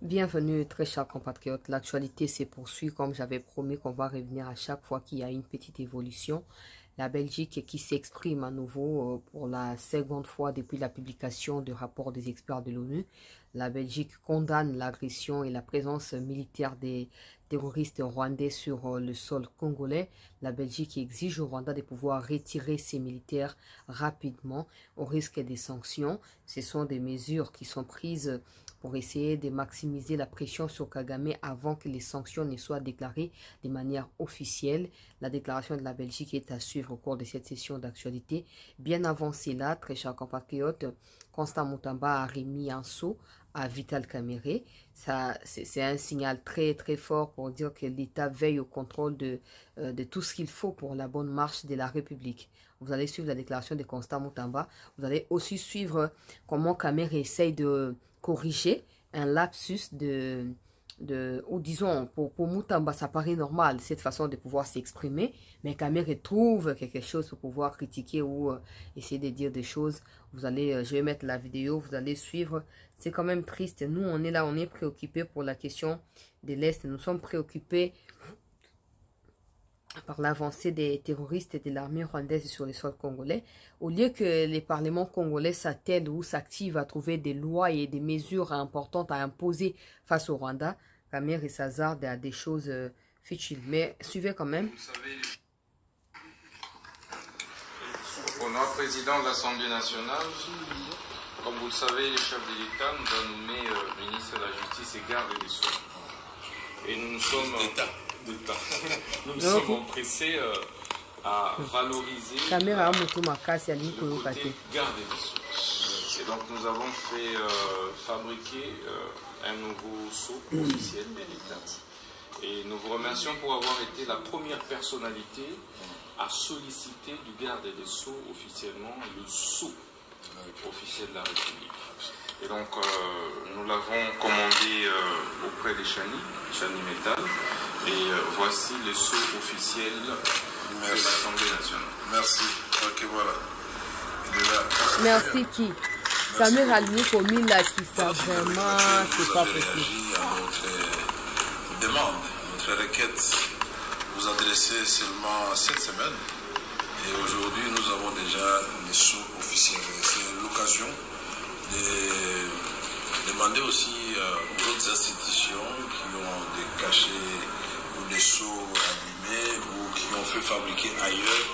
Bienvenue très chers compatriotes, l'actualité se poursuit comme j'avais promis qu'on va revenir à chaque fois qu'il y a une petite évolution. La Belgique qui s'exprime à nouveau pour la seconde fois depuis la publication du rapport des experts de l'ONU. La Belgique condamne l'agression et la présence militaire des terroristes rwandais sur le sol congolais. La Belgique exige au Rwanda de pouvoir retirer ses militaires rapidement au risque des sanctions. Ce sont des mesures qui sont prises pour essayer de maximiser la pression sur Kagame avant que les sanctions ne soient déclarées de manière officielle. La déclaration de la Belgique est à suivre au cours de cette session d'actualité. Bien avancé là, très chers compatriotes, Constant Mutamba a remis un sceau à Vital Kamerhe. C'est un signal très très fort pour dire que l'État veille au contrôle de tout ce qu'il faut pour la bonne marche de la République. Vous allez suivre la déclaration de Constant Mutamba. Vous allez aussi suivre comment Kamerhe essaye de corriger un lapsus ou disons, pour Mutamba, ça paraît normal, cette façon de pouvoir s'exprimer, mais Kamerhe trouve quelque chose pour pouvoir critiquer ou essayer de dire des choses. Vous allez, je vais mettre la vidéo, vous allez suivre. C'est quand même triste. Nous, on est là, on est préoccupés pour la question de l'Est. Nous sommes préoccupés par l'avancée des terroristes et de l'armée rwandaise sur le sol congolais. Au lieu que les parlements congolais s'attellent ou s'activent à trouver des lois et des mesures importantes à imposer face au Rwanda, Kamerhe s'hazarde à des choses futiles. Mais suivez quand même. Vous savez, au nom président de l'Assemblée nationale, comme vous le savez, le chef de l'État nous a nommé ministre de la Justice et garde des Sceaux. Et nous nous sommes... Nous nous sommes empressés à valoriser le côté garde des Sceaux. Et donc nous avons fait fabriquer un nouveau sceau officiel de l'État. Et nous vous remercions pour avoir été la première personnalité à solliciter du garde des Sceaux officiellement le sceau officiel de la République. Et donc nous l'avons commandé auprès des Chani Metal. Et voici le sceau officiel de l'Assemblée nationale. Merci. Ok, voilà. Merci qui Kamerhe a lui commis là qui ça vraiment, c'est pas possible. À notre demande, notre requête, vous adressez seulement cette semaine. Et aujourd'hui, nous avons déjà le sceau officiel. C'est l'occasion de demander aussi aux autres institutions qui ont des cachets ou des sceaux abîmés ou qui ont fait fabriquer ailleurs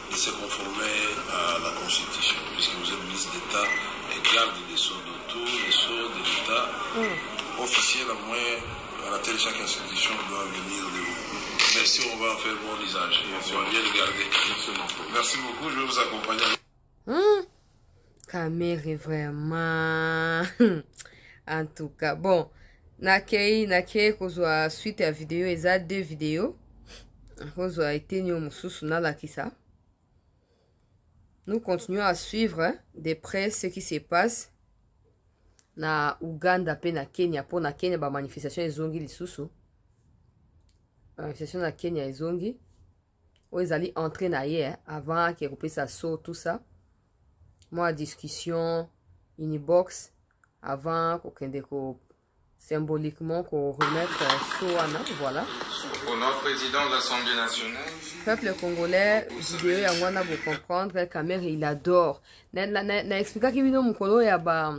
de se conformer à la Constitution, puisque vous êtes ministre d'État et garde des sceaux de tous les sceaux de l'État officiels, à moins à laquelle chaque institution doit venir de vous. Merci, on va en faire bon usage. On va bien le garder. Merci beaucoup, je vais vous accompagner. Kamerhe vraiment. En tout cas, bon. Nakei kozwa suite à vidéo, ils ont deux vidéos. Kozwa été mususu na lakisa. Nous continuons à suivre de près ce qui se passe na Uganda pe na Kenya. Pour na Kenya, ba manifestation ezongi lisusu. Manifestation na Kenya ezongi. Ou ils allaient entrer na hier avant qu'il coupe sa saut tout ça. Moi discussion inbox avant qu'on déco symboliquement qu'on remette Soana, voilà. Au nom président de l'Assemblée nationale. Peuple congolais, vidéo ya ngwana vous comprendre, Kamerhe il adore. Na expliquer que bino mukolo ya ba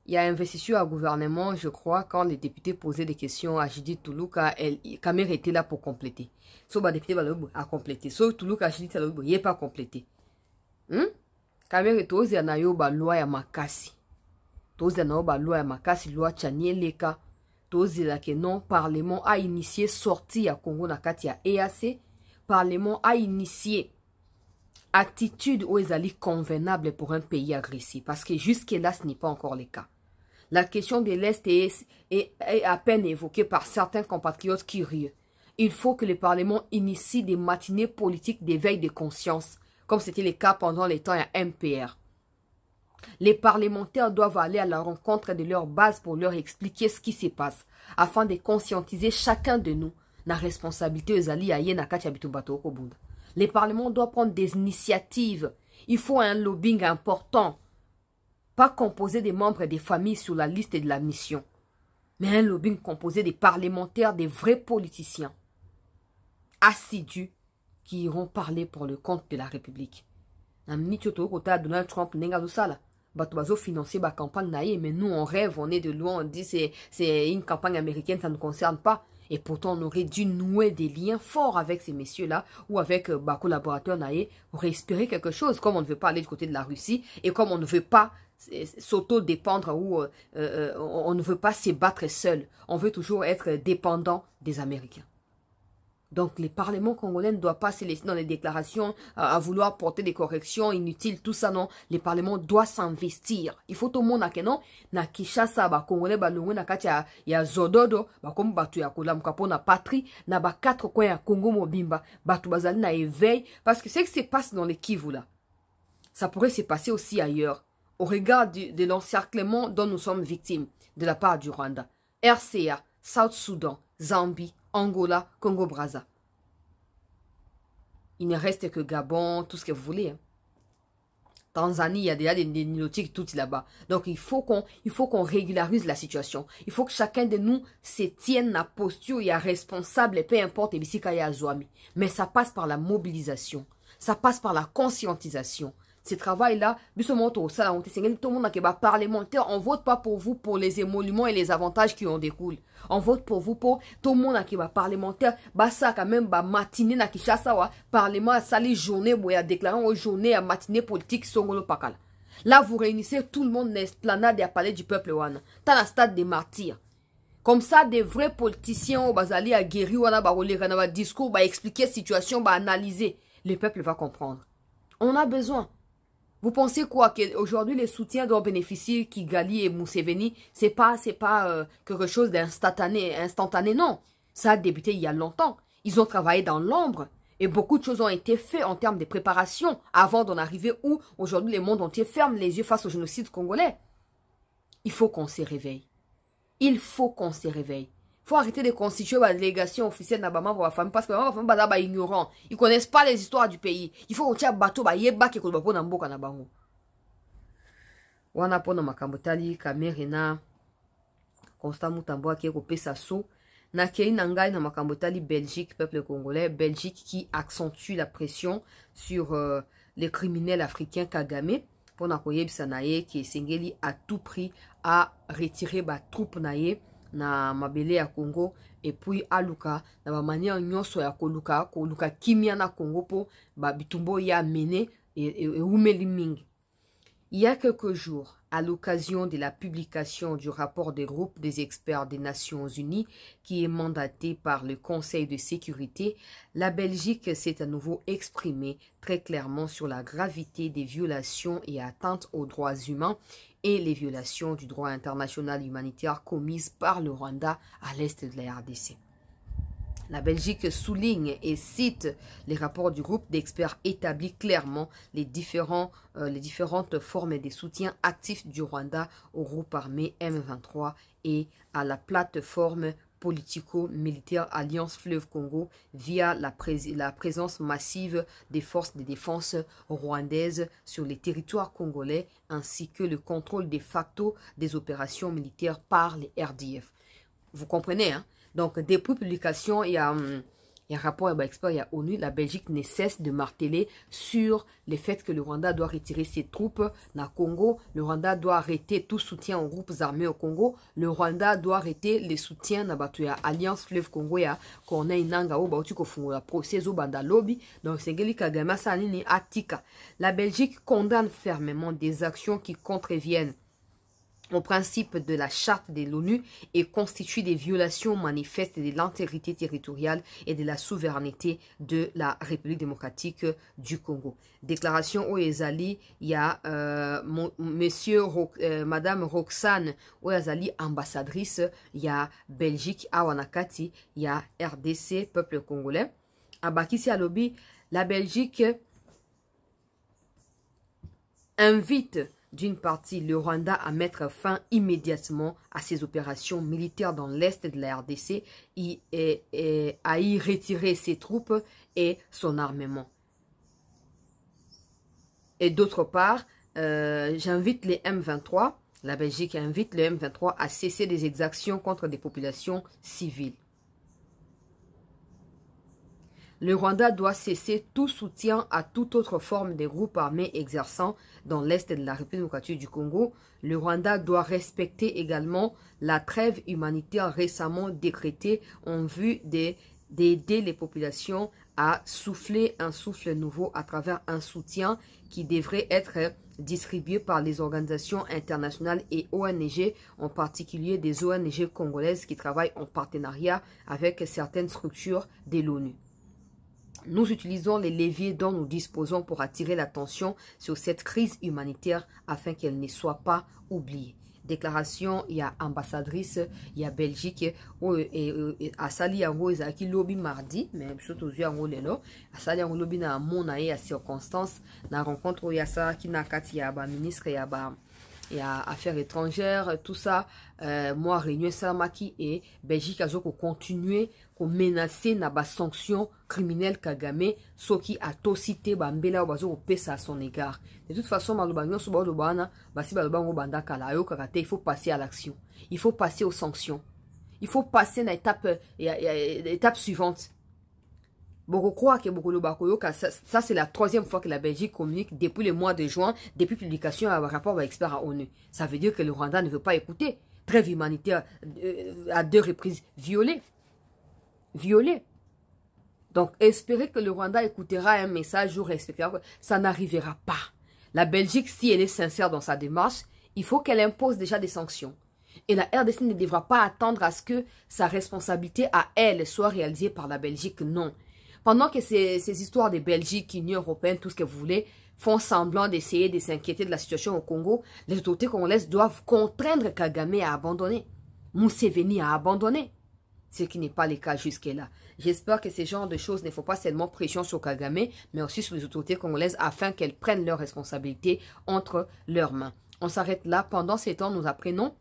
ya investiture à gouvernement, je crois, quand les députés posaient des questions à Judith Tuluka, Kamerhe était là pour compléter. So ba député ba a complété. So Tuluka Judith Tuluka il est pas complété. Kamerhe tozi na yo ba loi ya makasi. Tozi na yo ba loi ya makasi, loi Chanieleka. Tozi la que non, Parlement a initié sortie à Congo na kati ya EAC. Parlement a initié attitude où ils allaient convenable pour un pays agressif. Parce que jusque-là, ce n'est pas encore le cas. La question de l'Est est à peine évoquée par certains compatriotes curieux. Il faut que le Parlement initie des matinées politiques d'éveil de conscience, comme c'était le cas pendant les temps à MPR. Les parlementaires doivent aller à la rencontre de leur base pour leur expliquer ce qui se passe, afin de conscientiser chacun de nous la responsabilité aux alliés na kati ya bitumbato okobunda. Les parlements doivent prendre des initiatives. Il faut un lobbying important, pas composé des membres des familles sur la liste de la mission. mais un lobbying composé des parlementaires, des vrais politiciens assidus qui iront parler pour le compte de la République. Donald Trump bato financer la campagne, mais nous on rêve, on est de loin, on dit c'est une campagne américaine, ça ne nous concerne pas. Et pourtant on aurait dû nouer des liens forts avec ces messieurs-là ou avec collaborateurs naïe pour espérer quelque chose, comme on ne veut pas aller du côté de la Russie et comme on ne veut pas s'auto-dépendre ou on ne veut pas se battre seul. On veut toujours être dépendant des Américains. Donc, les parlements congolais ne doivent pas se laisser dans les déclarations à vouloir porter des corrections inutiles, tout ça, non. Les parlements doivent s'investir. Il faut tout le monde, non, na Kinshasa, ba Congolais, ba Longwe, na Katia, ya Zododo, ba comme batu ya Kolam Kapo, na patrie, na ba 4 coins ya Congo Mobimba, batu bazali na éveil. Parce que ce qui se passe dans les Kivu, là, ça pourrait se passer aussi ailleurs. Au regard de l'encerclement dont nous sommes victimes de la part du Rwanda, RCA, South Soudan, Zambie, Angola, Congo-Brazza. Il ne reste que Gabon, tout ce que vous voulez. Hein. Tanzanie, il y a déjà des nilotiques tout là-bas. Donc, il faut qu'on régularise la situation. Il faut que chacun de nous se tienne la posture et responsable, peu importe, mais ça passe par la mobilisation. Ça passe par la conscientisation. Ce travail-là, tout le monde qui va parlementaire, on ne vote pas pour vous pour les émoluments et les avantages qui en découlent. On vote pour vous pour tout le monde qui va parlementaire, ça quand même matinée na Kinshasa, parlement à sali journée, à déclarer une journée à matinée politique songolo pakala. Là, vous réunissez tout le monde dans l'esplanade et à palais du peuple wana, dans la stade des martyrs. Comme ça, des vrais politiciens au bazali à guérir wana ba ba discours, ba expliquer la situation, ba analyser. Le peuple va comprendre. On a besoin. Vous pensez quoi? Qu'aujourd'hui, les soutiens doivent bénéficier Kigali et Museveni, c'est pas quelque chose d'instantané, non. Ça a débuté il y a longtemps. Ils ont travaillé dans l'ombre. Et beaucoup de choses ont été faites en termes de préparation avant d'en arriver où aujourd'hui les mondes entiers ferment les yeux face au génocide congolais. Il faut qu'on se réveille. Il faut qu'on se réveille. Il faut arrêter de constituer la délégation officielle d'Abama pour la famille parce que la famille est ignorant. Ils ne connaissent pas les histoires du pays. Il faut qu'on tire bateau, yeba qui est pour Namboka na bango. Wana pona makambotali, Kamerina, Constant Mutamboa qui est au Pessasso. Na kei nangai na makambotali Belgique, peuple congolais. Belgique qui accentue la pression sur les criminels africains Kagame. Pour Nakoyeb Sanaye qui est singeli à tout prix à retirer ba troupe naye. Na mabele ya Congo et puis aluka na ba manière nyonso ya koluka kimia na Congo po ba bitumbo ya mené et umeli mingi. Il y a quelques jours, à l'occasion de la publication du rapport des groupes des experts des Nations Unies qui est mandaté par le Conseil de sécurité, la Belgique s'est à nouveau exprimée très clairement sur la gravité des violations et atteintes aux droits humains et les violations du droit international humanitaire commises par le Rwanda à l'est de la RDC. La Belgique souligne et cite les rapports du groupe d'experts établit clairement les différentes formes de soutien actif du Rwanda au groupe armé M23 et à la plateforme politico-militaire Alliance Fleuve Congo via la présence massive des forces de défense rwandaises sur les territoires congolais ainsi que le contrôle de facto des opérations militaires par les RDF. Vous comprenez, hein? Donc, depuis publication, il y a un rapport expert, il y a ONU, la Belgique ne cesse de marteler sur le fait que le Rwanda doit retirer ses troupes dans le Congo, le Rwanda doit arrêter tout soutien aux groupes armés au Congo, le Rwanda doit arrêter les soutiens à l'Alliance Fleuve Congo, qu'on a une anga au procès au banda lobby, donc c'est Kagame Sanini Atika. La Belgique condamne fermement des actions qui contreviennent au principe de la charte de l'ONU et constitue des violations manifestes de l'intégrité territoriale et de la souveraineté de la République démocratique du Congo. Déclaration Oyezali, il y a Madame Roxane Oyezali, ambassadrice, il y a Belgique, Awanakati, il y a RDC, peuple congolais. À Bakissi Alobi, la Belgique invite d'une partie le Rwanda à mettre fin immédiatement à ses opérations militaires dans l'est de la RDC et à y retirer ses troupes et son armement. Et d'autre part, j'invite les M23 La Belgique invite le M23 à cesser des exactions contre des populations civiles. Le Rwanda doit cesser tout soutien à toute autre forme de groupes armés exerçant dans l'Est de la République démocratique du Congo. Le Rwanda doit respecter également la trêve humanitaire récemment décrétée en vue d'aider les populations à souffler un souffle nouveau à travers un soutien qui devrait être distribué par les organisations internationales et ONG, en particulier des ONG congolaises qui travaillent en partenariat avec certaines structures de l'ONU. Nous utilisons les leviers dont nous disposons pour attirer l'attention sur cette crise humanitaire afin qu'elle ne soit pas oubliée. Déclaration, il y a ambassadrice, il y a Belgique, à Sali Yango, Ezaki Lobby mardi, mais surtout Yango Lelo, à Sali Yango Lobby na monae à circonstance, na rencontre où il y a ça, qui n'a qu'à, il y a un ministre, il y a affaires étrangères, tout ça, moi, Réunion Salamaki et Belgique, a continué à menacer na ba sanctions criminelles Kagame, ce qui a tocité Bambela ou pesa à son égard. De toute façon, il faut passer à l'action. Il faut passer aux sanctions. Il faut passer à l'étape suivante. Ça c'est la troisième fois que la Belgique communique depuis le mois de juin, depuis publication d'un rapport d'experts à ONU. Ça veut dire que le Rwanda ne veut pas écouter. Trêve humanitaire à 2 reprises violée. Donc, espérer que le Rwanda écoutera un message ou respectera, ça n'arrivera pas. La Belgique, si elle est sincère dans sa démarche, il faut qu'elle impose déjà des sanctions. Et la RDC ne devra pas attendre à ce que sa responsabilité à elle soit réalisée par la Belgique, non. Pendant que ces histoires de Belgique, Union européenne, tout ce que vous voulez, font semblant d'essayer de s'inquiéter de la situation au Congo, les autorités congolaises doivent contraindre Kagame à abandonner. Museveni à abandonner. Ce qui n'est pas le cas jusque-là. J'espère que ce genre de choses ne font pas seulement pression sur Kagame, mais aussi sur les autorités congolaises afin qu'elles prennent leurs responsabilités entre leurs mains. On s'arrête là. Pendant ces temps, nous apprenons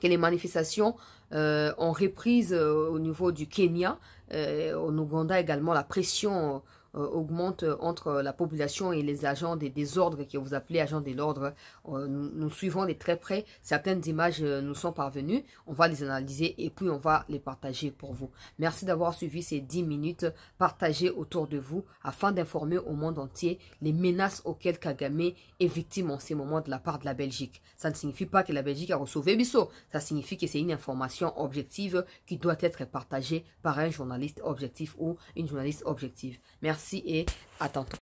que les manifestations ont reprise au niveau du Kenya, au Ouganda également. La pression augmente entre la population et les agents des désordres que vous appelez agents de l'ordre. Nous suivons de très près. Certaines images nous sont parvenues. On va les analyser et puis on va les partager pour vous. Merci d'avoir suivi ces 10 minutes. Partagez autour de vous afin d'informer au monde entier les menaces auxquelles Kagame est victime en ces moments de la part de la Belgique. Ça ne signifie pas que la Belgique a sauvé Bissau. Ça signifie que c'est une information objective qui doit être partagée par un journaliste objectif ou une journaliste objective. Merci et à tantôt.